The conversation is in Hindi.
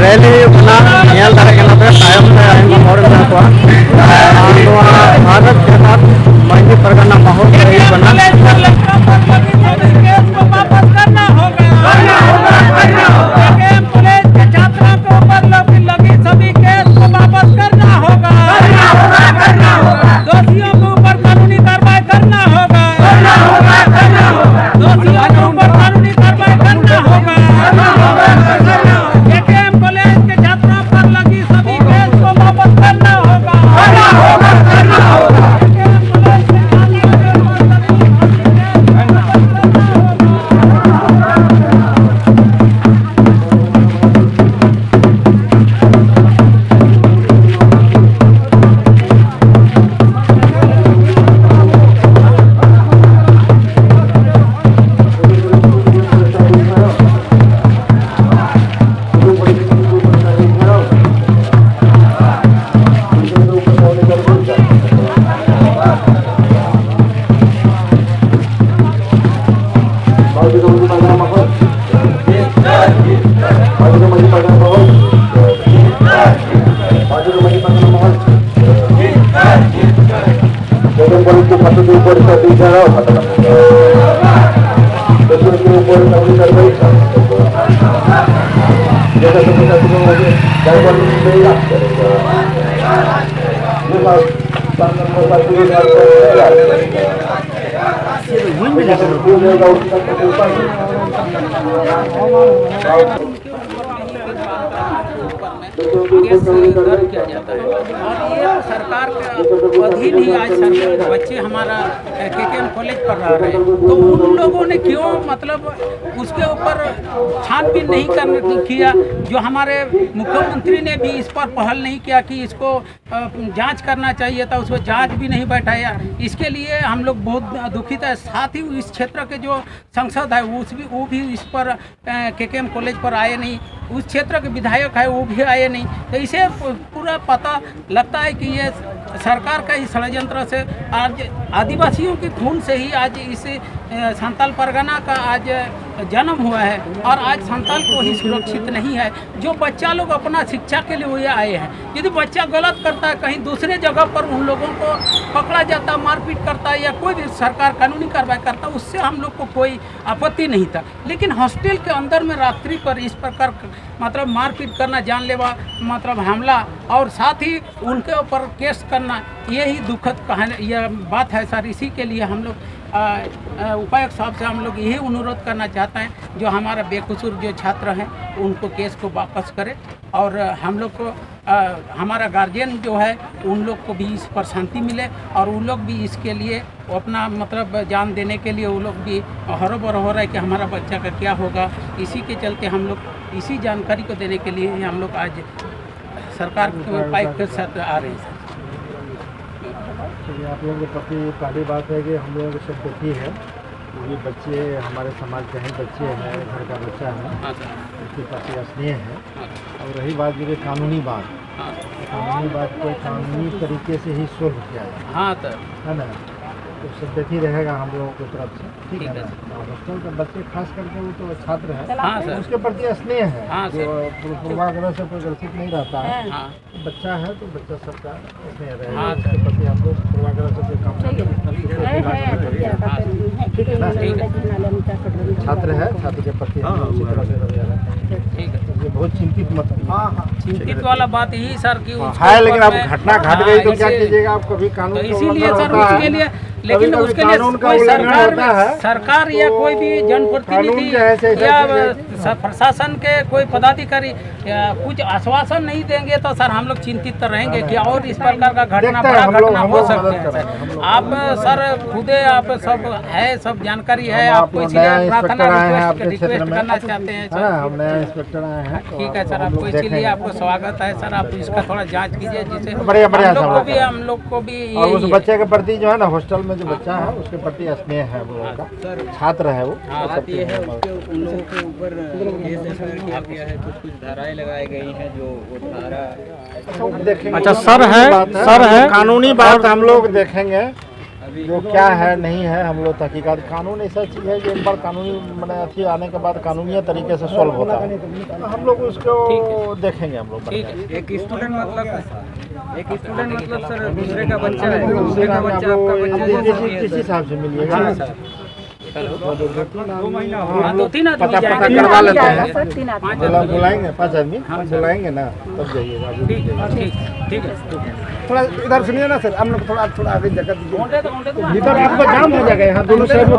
ರ್ಯಾಲಿ ಹೇಳ್ತಾರೆ ಟೈಮ್ ನೋಡಿದ भारत के साथ महीनी परगना महोत्सव दोषियों के ऊपर कानूनी कार्रवाई करना होगा, दोषियों के ऊपर कानूनी कार्रवाई करना होगा। केकेएम कॉलेज के छात्रों पर लगी सभी केस को वापस करना होगा। किया जाता है और ये सरकार के अधीन ही आज बच्चे हमारा केकेएम कॉलेज पढ़ रहे हैं, तो उन लोगों ने क्यों मतलब उसके ऊपर छानबीन नहीं किया। जो हमारे मुख्यमंत्री ने भी इस पर पहल नहीं किया कि इसको जांच करना चाहिए था, उसको जांच भी नहीं बैठाया। इसके लिए हम लोग बहुत दुखित है। साथ ही इस क्षेत्र के जो सांसद है वो भी इस पर केकेएम कॉलेज पर आए नहीं, उस क्षेत्र के विधायक है वो भी आए नहीं। तो इसे पूरा पता लगता है कि ये सरकार का ही षड्यंत्र से आज आदिवासियों के खून से ही आज इस संताल परगना का आज जन्म हुआ है और आज संताल को ही सुरक्षित नहीं है। जो बच्चा लोग अपना शिक्षा के लिए वो आए हैं, यदि बच्चा गलत करता है कहीं दूसरे जगह पर उन लोगों को पकड़ा जाता, मारपीट करता है या कोई भी सरकार कानूनी कार्रवाई करता, उससे हम लोग को कोई आपत्ति नहीं था। लेकिन हॉस्टल के अंदर में रात्रि पर इस प्रकार मतलब मारपीट करना, जानलेवा मतलब हमला और साथ ही उनके ऊपर केस करना, यही दुखद कहानी यह बात है सर। इसी के लिए हम लोग उपायुक्त साहब से हम लोग यही अनुरोध करना चाहते हैं, जो हमारा बेकसूर जो छात्र हैं उनको केस को वापस करें और हम लोग को हमारा गार्जियन जो है उन लोग को भी इस पर शांति मिले और उन लोग भी इसके लिए अपना मतलब जान देने के लिए वो लोग भी हरोबर हो रहा है कि हमारा बच्चा का क्या होगा। इसी के चलते हम लोग इसी जानकारी को देने के लिए हम लोग आज सरकार के उपायुक्त के साथ आ रहे हैं। आप लोगों के प्रति पहली बात है कि हम लोगों की सिंपैथी है। ये बच्चे हमारे समाज के हैं, बच्चे हैं, घर का बच्चा है, उसके प्रति स्नेह है। और रही बात जो कानूनी बात, कानूनी बात को कानूनी तरीके से ही सोल्व किया जाए। हाँ तो है ना, तो सिंपैथी रहेगा हम लोगों की तरफ से। ठीक है। हॉस्टल के बच्चे खास करके वो तो छात्र है, उसके प्रति स्नेह है। जो पूर्वाग्रह से कोई ग्रसित नहीं रहता है। बच्चा है तो बच्चा सबका स्नेह रहेगा, उसके प्रति हम लोग पूर्वाग्रह से कोई काम छात्र है, छात्र के प्रति उसी तरह से रवैया रहता है। ठीक है, ये बहुत चिंतित मत। चिंतित वाला बात यही सर की है, लेकिन अब घटना घट गई तो क्या कीजिएगा। आप कभी कानून इसीलिए सर उसके लिए, लेकिन उसके लिए कोई सरकार या कोई भी जनप्रतिनिधि या प्रशासन के कोई पदाधिकारी कुछ आश्वासन नहीं देंगे तो सर हम लोग चिंतित तो रहेंगे कि और इस प्रकार का घटना बड़ा घटना हो सकता है। सर आप सर खुदे आप सब है, सब जानकारी है, आपको इसलिए प्रार्थना रिक्वेस्ट करना चाहते हैं सर। हम नया इंस्पेक्टर आए हैं। ठीक है सर, आपको इसीलिए आपको स्वागत है सर। आप इसका थोड़ा जांच कीजिए जिससे हम लोग को भी उस बच्चे के प्रति जो है ना, हॉस्टल में जो बच्चा है उसके प्रति स्नेह है, वो उनका छात्र है वो। ये है उन लोगों के ऊपर किया गया है, कुछ धाराएं लगाई गई हैं जो वो धारा अच्छा सर है कानूनी बात हम लोग देखेंगे। जो क्या है नहीं है हम लोग तहकीकात। कानून ऐसा चीज़ है कि एक बार कानूनी मैंने अथी आने के बाद कानूनी तरीके से सॉल्व होता है, तो हम लोग उसको देखेंगे। हम लोग एक स्टूडेंट मतलब सर दूसरे का बच्चा है, दूसरे का बच्चा आपका बच्चा किस हिसाब से मिलिएगा? पता करवा लेते हैं, बुलाएंगे 5 आदमी बुलाएंगे ना, तब जाइएगा। ठीक है। थोड़ा इधर सुनिए ना सर, हम लोग थोड़ा आगे जगह दीजिए, भीतर आपका जाम हो जाएगा। यहाँ दोनों साइड में